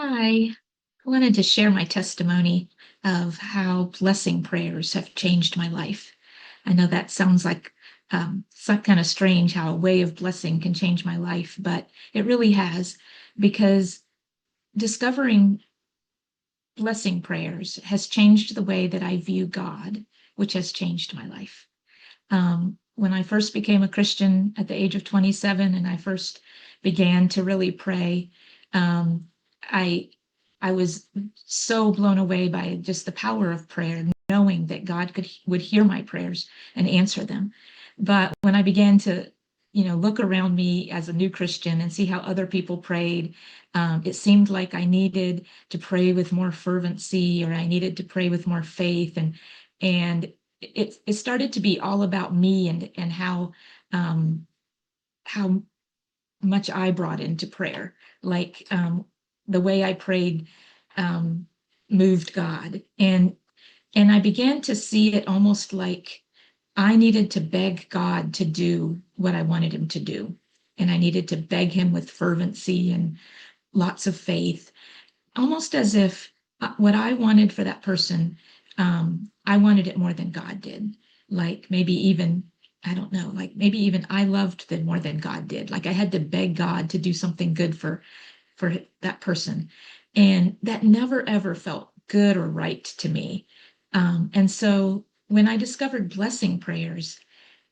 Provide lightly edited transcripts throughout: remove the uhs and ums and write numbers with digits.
Hi, I wanted to share my testimony of how blessing prayers have changed my life. I know that sounds like some kind of strange how a way of blessing can change my life, but it really has because discovering blessing prayers has changed the way that I view God, which has changed my life. When I first became a Christian at the age of 27 and I first began to really pray, um, I I was so blown away by just the power of prayer, knowing that God would hear my prayers and answer them. But when I began to, look around me as a new Christian and see how other people prayed, it seemed like I needed to pray with more fervency, or I needed to pray with more faith, and it started to be all about me and how much I brought into prayer. Like the way I prayed um, moved God, and I began to see it almost like I needed to beg God to do what I wanted him to do, and I needed to beg him with fervency and lots of faith, almost as if what I wanted for that person, I wanted it more than God did. Like maybe even, I don't know, like maybe even I loved them more than God did. Like I had to beg God to do something good for that person. And that never ever felt good or right to me. And so when I discovered blessing prayers,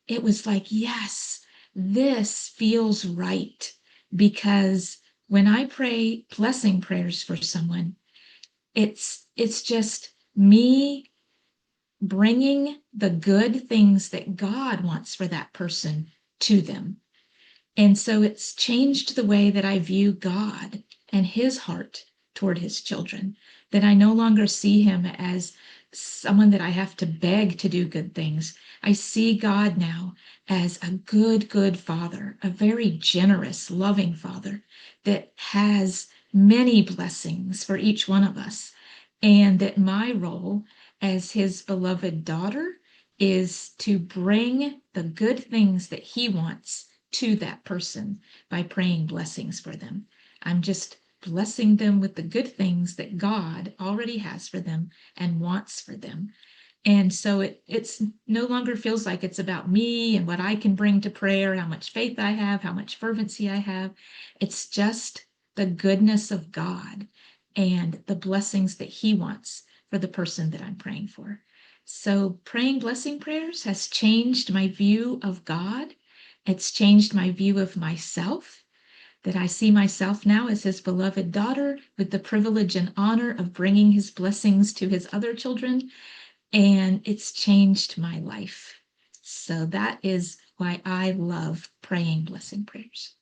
it was like, yes, this feels right. Because when I pray blessing prayers for someone, it's just me bringing the good things that God wants for that person to them. And so it's changed the way that I view God and his heart toward his children, that I no longer see him as someone that I have to beg to do good things. I see God now as a good, good father, a very generous, loving father that has many blessings for each one of us. And that my role as his beloved daughter is to bring the good things that he wants to that person by praying blessings for them. I'm just blessing them with the good things that God already has for them and wants for them. And so it's no longer feels like it's about me and what I can bring to prayer, how much faith I have, how much fervency I have. It's just the goodness of God and the blessings that he wants for the person that I'm praying for. So praying blessing prayers has changed my view of God. It's changed my view of myself, that I see myself now as his beloved daughter with the privilege and honor of bringing his blessings to his other children. And it's changed my life. So that is why I love praying blessing prayers.